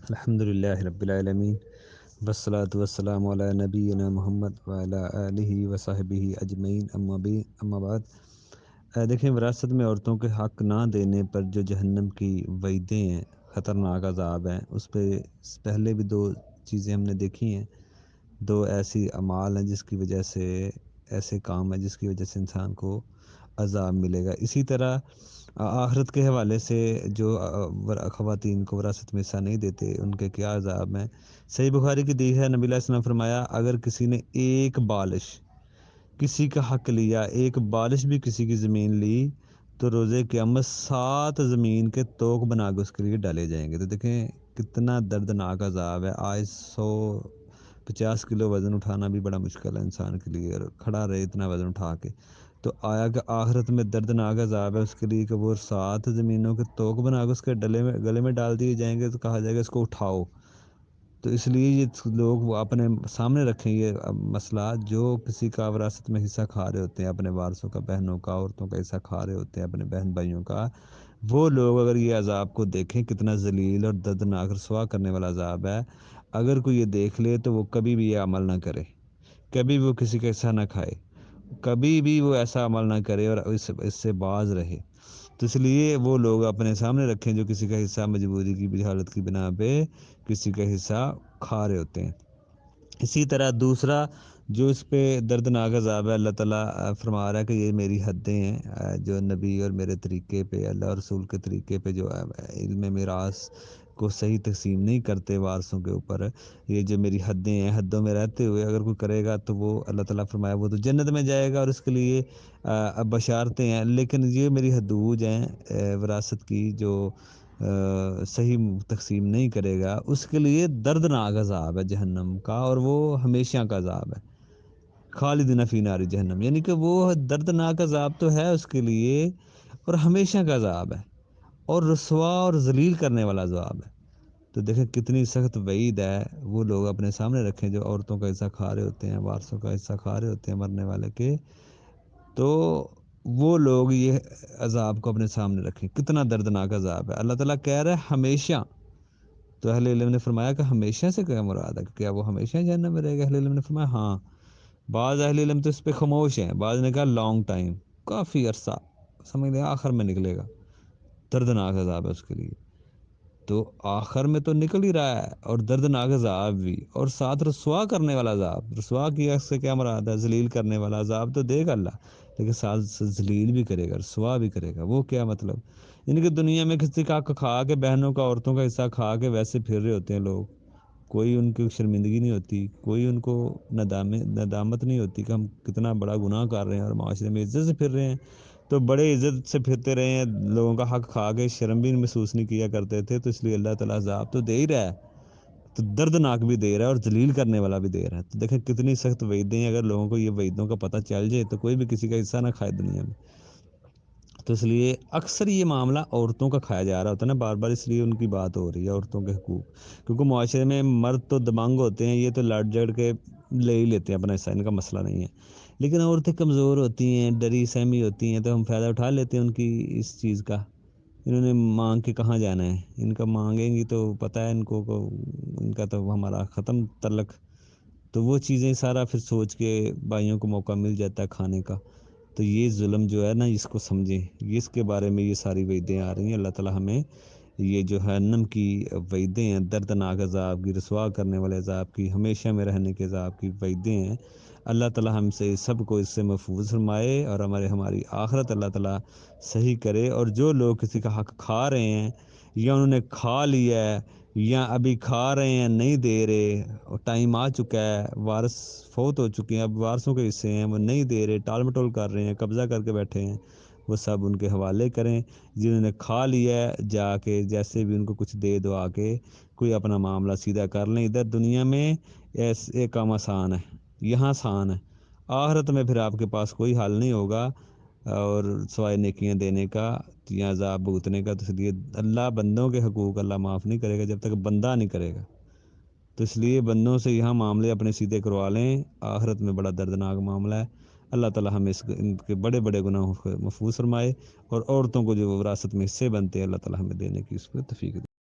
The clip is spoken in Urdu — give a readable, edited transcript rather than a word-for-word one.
الحمدللہ رب العالمین والصلاة والسلام علی نبینا محمد وعلی آلہ وصحبہ اجمعین اما بعد۔ دیکھیں، وراثت میں عورتوں کے حق نہ دینے پر جو جہنم کی وعیدیں ہیں، خطرناک عذاب ہیں، اس پہ پہلے بھی دو چیزیں ہم نے دیکھی ہیں۔ دو ایسی اعمال ہیں جس کی وجہ سے، ایسے کام ہیں جس کی وجہ سے انسان کو عذاب ملے گا۔ اسی طرح آخرت کے حوالے سے جو خواتین کو وراثت میں حصہ نہیں دیتے ان کے کیا عذاب ہیں۔ صحیح بخاری کی حدیث ہے، نبی علیہ السلام فرمایا، اگر کسی نے ایک بالش کسی کا حق لیا، ایک بالش بھی کسی کی زمین لی، تو روزے قیامت 7 زمین کے طوق بنا کے اس کے لیے ڈالے جائیں گے۔ تو دیکھیں کتنا دردناک عذاب ہے۔ آج 150 کلو وزن اٹھانا بھی بڑا مشکل ہے انسان کے لیے، اور کھڑا رہے اتنا وزن اٹھا کے، تو آیا کہ آخرت میں دردناک عذاب ہے اس کے لیے کہ وہ 7 زمینوں کے طوق بنا کے اس کے گلے میں ڈال دیے جائیں گے، تو کہا جائے گا اس کو اٹھاؤ۔ تو اس لیے یہ لوگ وہ اپنے سامنے رکھیں یہ مسئلہ، جو کسی کا وراثت میں حصہ کھا رہے ہوتے ہیں، اپنے وارثوں کا، بہنوں کا، عورتوں کا حصہ کھا رہے ہوتے ہیں، اپنے بہن بھائیوں کا، وہ لوگ اگر یہ عذاب کو دیکھیں، کتنا ذلیل اور دردناک رسوا کرنے والا عذاب ہے، اگر کوئی یہ دیکھ لے تو وہ کبھی بھی یہ عمل نہ کرے، کبھی بھی وہ کسی کا حصہ نہ کھائے، کبھی بھی وہ ایسا عمل نہ کرے اور اس سے باز رہے۔ تو اس لیے وہ لوگ اپنے سامنے رکھیں جو کسی کا حصہ مجبوری کی حالت کی بنا پہ کسی کا حصہ کھا رہے ہوتے ہیں۔ اسی طرح دوسرا جو اس پہ دردناک عذاب ہے، اللہ تعالیٰ فرما رہا ہے کہ یہ میری حدیں ہیں، جو نبی اور میرے طریقے پہ، اللہ اور رسول کے طریقے پہ جو علم میراث کو صحیح تقسیم نہیں کرتے وارثوں کے اوپر، یہ جو میری حدیں ہیں، حدوں میں رہتے ہوئے اگر کوئی کرے گا تو وہ اللہ تعالیٰ فرمایا وہ تو جنت میں جائے گا، اور اس کے لیے بشارتیں ہیں۔ لیکن یہ میری حدود ہیں وراثت کی، جو صحیح تقسیم نہیں کرے گا اس کے لیے دردناک عذاب ہے جہنم کا، اور وہ ہمیشہ کا عذاب ہے، خالدین فی نار جہنم، یعنی کہ وہ دردناک عذاب تو ہے اس کے لیے، اور ہمیشہ کا عذاب ہے، اور رسوا اور ذلیل کرنے والا عذاب ہے۔ تو دیکھیں کتنی سخت وعید ہے، وہ لوگ اپنے سامنے رکھیں جو عورتوں کا حصہ کھا رہے ہوتے ہیں، وارثوں کا حصہ کھا رہے ہوتے ہیں مرنے والے کے، تو وہ لوگ یہ عذاب کو اپنے سامنے رکھیں، کتنا دردناک عذاب ہے۔ اللہ تعالیٰ کہہ رہا ہے ہمیشہ، تو اہل علم نے فرمایا کہ ہمیشہ سے کیا مراد ہے، کہ کیا وہ ہمیشہ جہنم میں رہے گا؟ اہل علم نے فرمایا ہاں۔ بعض اہل علم تو اس پہ خاموش ہیں، بعض نے کہا لانگ ٹائم، کافی عرصہ، سمجھ لیں آخر میں نکلے گا، دردناک عذاب ہے اس کے لیے۔ تو آخر میں تو نکل ہی رہا ہے، اور دردناک عذاب بھی، اور ساتھ رسوا کرنے والا عذاب۔ رسوا کی سے کیا مراد ہے؟ ذلیل کرنے والا عذاب تو دے گا اللہ، لیکن ساتھ ذلیل بھی کرے گا، رسوا بھی کرے گا۔ وہ کیا مطلب؟ یعنی کہ دنیا میں کسی کا حق کھا کے، بہنوں کا، عورتوں کا حصہ کھا کے ویسے پھر رہے ہوتے ہیں لوگ، کوئی ان کی شرمندگی نہیں ہوتی، کوئی ان کو ندامت نہیں ہوتی کہ ہم کتنا بڑا گناہ کر رہے ہیں، اور معاشرے میں عزت سے پھر رہے ہیں، تو بڑے عزت سے پھرتے رہے ہیں، لوگوں کا حق کھا کے شرم بھی محسوس نہیں کیا کرتے تھے، تو اس لیے اللہ تعالیٰ عذاب تو دے ہی رہا ہے، تو دردناک بھی دے رہا ہے اور ذلیل کرنے والا بھی دے رہا ہے۔ تو دیکھیں کتنی سخت وعیدیں ہیں، اگر لوگوں کو یہ وعیدوں کا پتہ چل جائے تو کوئی بھی کسی کا حصہ نہ کھائے دنیا میں۔ تو اس لیے اکثر یہ معاملہ عورتوں کا کھایا جا رہا ہوتا ہے نا، بار بار اس لیے ان کی بات ہو رہی ہے، عورتوں کے حقوق، کیونکہ معاشرے میں مرد تو دبنگ ہوتے ہیں، یہ تو لڑ جڑ کے لے ہی لیتے ہیں اپنا حصہ، ان کا مسئلہ نہیں ہے، لیکن عورتیں کمزور ہوتی ہیں، ڈری سہمی ہوتی ہیں، تو ہم فائدہ اٹھا لیتے ہیں ان کی اس چیز کا۔ انہوں نے مانگ کے کہاں جانا ہے، ان کا مانگیں گی تو پتہ ہے ان کو ان کا تو ہمارا ختم تعلق، تو وہ چیزیں سارا پھر سوچ کے بھائیوں کو موقع مل جاتا ہے کھانے کا۔ تو یہ ظلم جو ہے نا، اس کو سمجھیں، اس کے بارے میں یہ ساری وعیدیں آ رہی ہیں۔ اللہ تعالیٰ ہمیں یہ جو جہنم کی وعیدیں ہیں، دردناک عذاب کی، رسوا کرنے والے عذاب کی، ہمیشہ میں رہنے کے عذاب کی وعیدیں ہیں، اللہ تعالیٰ ہم سے سب کو اس سے محفوظ فرمائے، اور ہماری آخرت اللہ تعالیٰ صحیح کرے۔ اور جو لوگ کسی کا حق کھا رہے ہیں، یا انہوں نے کھا لیا ہے، یا ابھی کھا رہے ہیں نہیں دے رہے، اور ٹائم آ چکا ہے، وارث فوت ہو چکے ہیں، اب وارثوں کے حصے ہیں وہ نہیں دے رہے، ٹال مٹول کر رہے ہیں، قبضہ کر کے بیٹھے ہیں، وہ سب ان کے حوالے کریں۔ جنہوں نے کھا لیا ہے جا کے جیسے بھی ان کو کچھ دے دو آ کے، کوئی اپنا معاملہ سیدھا کر لیں۔ ادھر دنیا میں ایک کام آسان ہے، یہاں آسان ہے، آخرت میں پھر آپ کے پاس کوئی حل نہیں ہوگا، اور سوائے نیکیاں دینے کا یا عذاب بھگتنے کا۔ تو اس لیے اللہ بندوں کے حقوق اللہ معاف نہیں کرے گا جب تک بندہ نہیں کرے گا، تو اس لیے بندوں سے یہاں معاملے اپنے سیدھے کروا لیں، آخرت میں بڑا دردناک معاملہ ہے۔ اللہ تعالیٰ ہمیں ان کے بڑے بڑے گناہوں کو محفوظ فرمائے، اور عورتوں کو جو وراثت میں حصے بنتے ہیں اللہ تعالیٰ ہمیں دینے کی اس کو توفیق دے۔